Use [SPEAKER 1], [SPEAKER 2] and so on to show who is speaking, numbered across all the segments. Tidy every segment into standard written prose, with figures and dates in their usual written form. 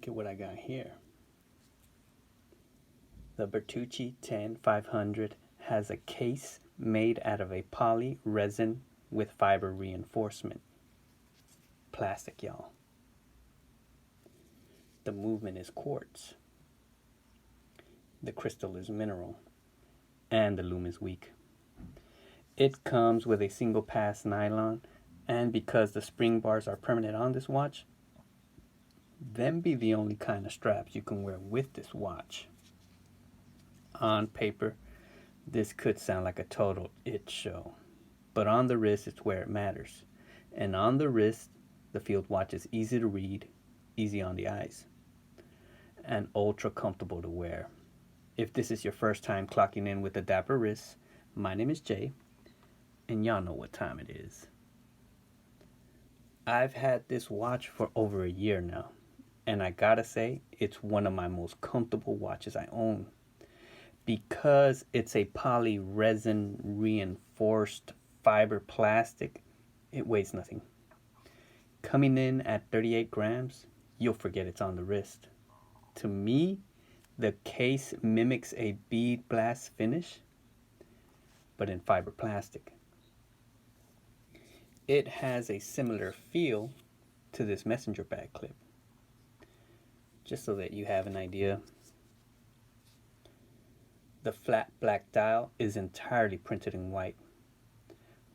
[SPEAKER 1] look at what I got here. The Bertucci 10500 has a case made out of a poly resin with fiber reinforcement. Plastic, y'all. The movement is quartz. The crystal is mineral. And the loom is weak. It comes with a single pass nylon, and because the spring bars are permanent on this watch, them be the only kind of straps you can wear with this watch. On paper, this could sound like a total it show, but on the wrist it's where it matters. And on the wrist, the field watch is easy to read, easy on the eyes, and ultra comfortable to wear. If this is your first time clocking in with a Dapper Wrist, my name is Jay, and y'all know what time it is. I've had this watch for over a year now, and I gotta say, it's one of my most comfortable watches I own. Because it's a poly resin reinforced fiber plastic, it weighs nothing. Coming in at 38 grams, you'll forget it's on the wrist. To me, the case mimics a bead blast finish, but in fiber plastic. It has a similar feel to this messenger bag clip. Just so that you have an idea, the flat black dial is entirely printed in white,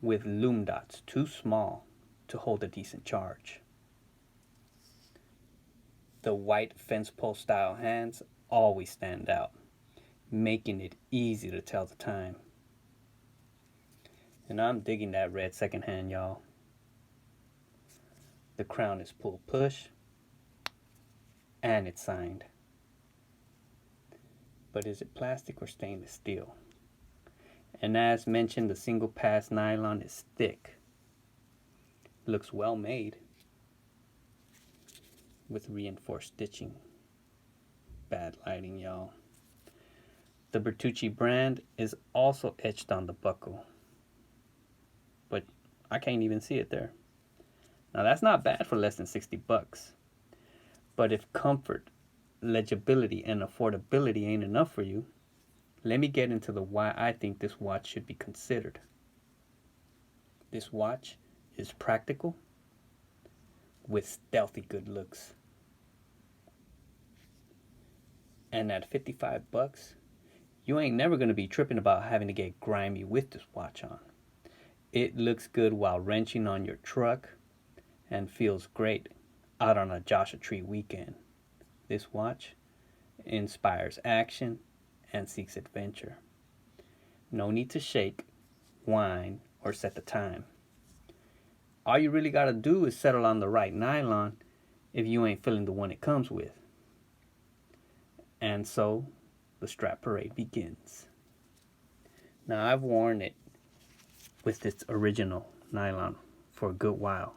[SPEAKER 1] with loom dots too small to hold a decent charge. The white fence post style hands always stand out, making it easy to tell the time. And I'm digging that red second hand, y'all. The crown is pull push, and it's signed. But is it plastic or stainless steel? And as mentioned, the single pass nylon is thick. Looks well made with reinforced stitching. Bad lighting, y'all. The Bertucci brand is also etched on the buckle, but I can't even see it there. Now that's not bad for less than 60 bucks. But if comfort, legibility, and affordability ain't enough for you, let me get into the why I think this watch should be considered. This watch is practical with stealthy good looks. And at 55 bucks, you ain't never gonna be tripping about having to get grimy with this watch on. It looks good while wrenching on your truck and feels great out on a Joshua Tree weekend. This watch inspires action and seeks adventure. No need to shake, whine, or set the time. All you really gotta do is settle on the right nylon if you ain't feeling the one it comes with. And so the strap parade begins. Now I've worn it with its original nylon for a good while.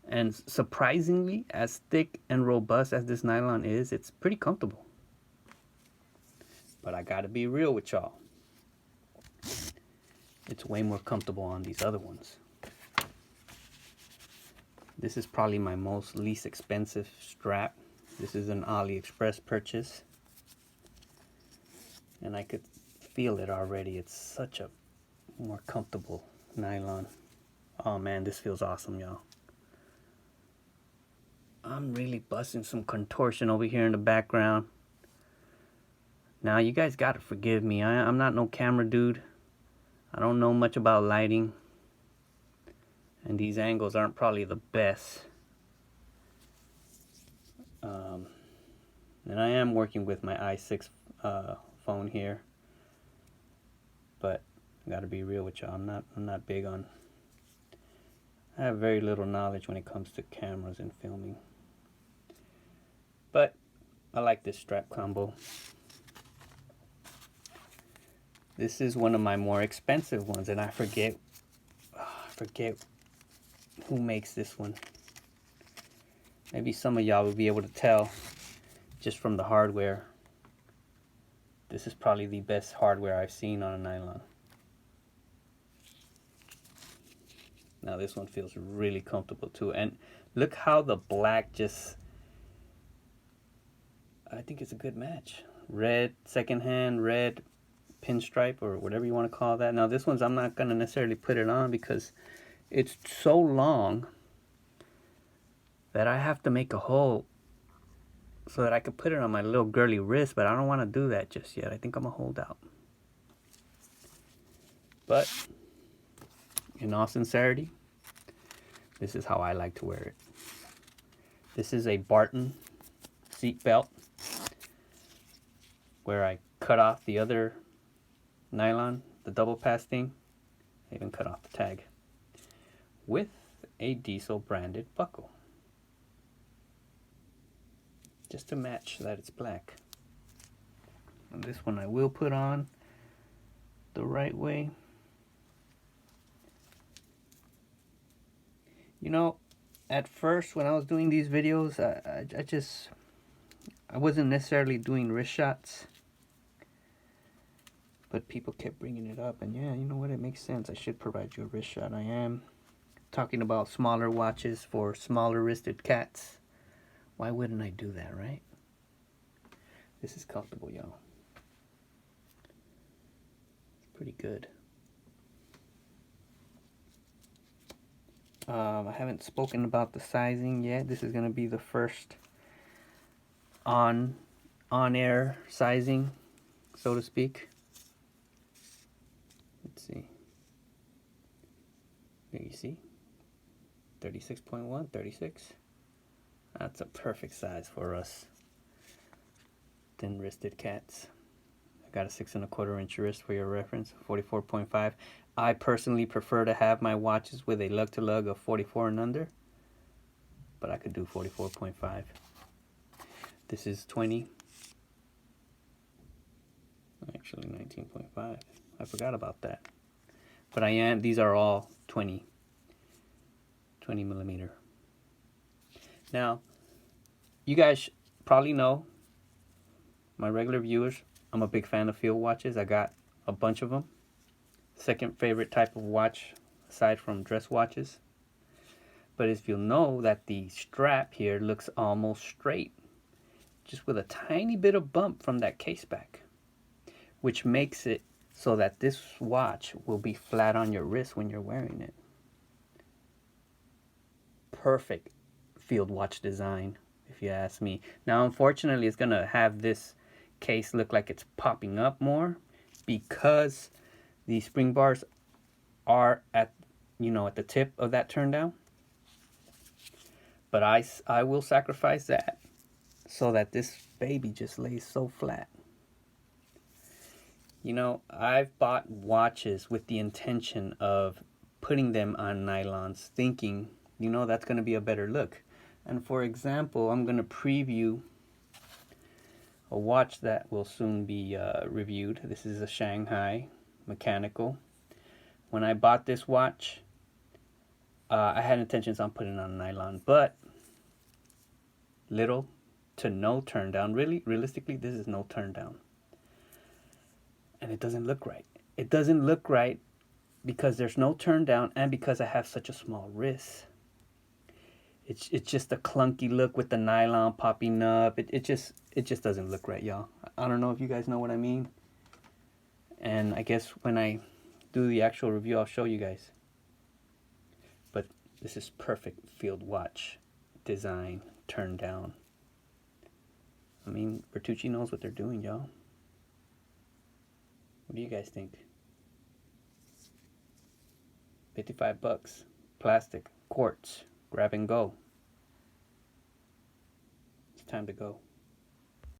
[SPEAKER 1] And surprisingly, as thick and robust as this nylon is, it's pretty comfortable. But I gotta be real with y'all. It's way more comfortable on these other ones. This is probably my least expensive strap. This is an AliExpress purchase. And I could feel it already. It's such a more comfortable nylon. Oh man, this feels awesome, y'all. I'm really busting some contortion over here in the background. Now you guys gotta forgive me. I'm not no camera dude. I don't know much about lighting. And these angles aren't probably the best. And I am working with my i6 phone here. But I gotta be real with y'all. I'm not big on. I have very little knowledge when it comes to cameras and filming. But I like this strap combo. This is one of my more expensive ones, and I forget who makes this one. Maybe some of y'all will be able to tell just from the hardware. This is probably the best hardware I've seen on a nylon. Now this one feels really comfortable too, and look how the black just I think it's a good match. Red secondhand, red pinstripe, or whatever you want to call that. Now this one's, I'm not going to necessarily put it on because it's so long that I have to make a hole so that I could put it on my little girly wrist, but I don't want to do that just yet. I think I'm going to hold out. But in all sincerity, this is how I like to wear it. This is a Barton seat belt where I cut off the other nylon, the double pass thing. I even cut off the tag with a Diesel branded buckle, just to match that it's black. And this one I will put on the right way. You know, at first when I was doing these videos, I wasn't necessarily doing wrist shots, but people kept bringing it up, and yeah, you know what, it makes sense. I should provide you a wrist shot. I am talking about smaller watches for smaller wristed cats. Why wouldn't I do that, right? This is comfortable, y'all. It's pretty good. I haven't spoken about the sizing yet. This is going to be the first on-air sizing, so to speak. Let's see. There you see. 36.1, 36. That's a perfect size for us thin-wristed cats. I got a 6 1/4 inch wrist for your reference, 44.5. I personally prefer to have my watches with a lug-to-lug of 44 and under, but I could do 44.5. This is 20. Actually 19.5. I forgot about that. But these are all 20 millimeter. Now, you guys probably know, my regular viewers, I'm a big fan of field watches. I got a bunch of them. Second favorite type of watch aside from dress watches. But if you'll know that the strap here looks almost straight, just with a tiny bit of bump from that case back, which makes it so that this watch will be flat on your wrist when you're wearing it. Perfect field watch design, if you ask me. Now, unfortunately, it's gonna have this case look like it's popping up more because the spring bars are at the tip of that turn down. But I will sacrifice that so that this baby just lays so flat. You know, I've bought watches with the intention of putting them on nylons, thinking, that's going to be a better look. And for example, I'm going to preview a watch that will soon be reviewed. This is a Shanghai mechanical. When I bought this watch, I had intentions on putting it on nylon, but little to no turn down. Realistically, this is no turn down. And it doesn't look right. It doesn't look right because there's no turn down and because I have such a small wrist. It's just a clunky look with the nylon popping up. It just doesn't look right, y'all. I don't know if you guys know what I mean. And I guess when I do the actual review, I'll show you guys. But this is perfect field watch design, turn down. I mean, Bertucci knows what they're doing, y'all. What do you guys think? $55, plastic, quartz, grab and go. It's time to go.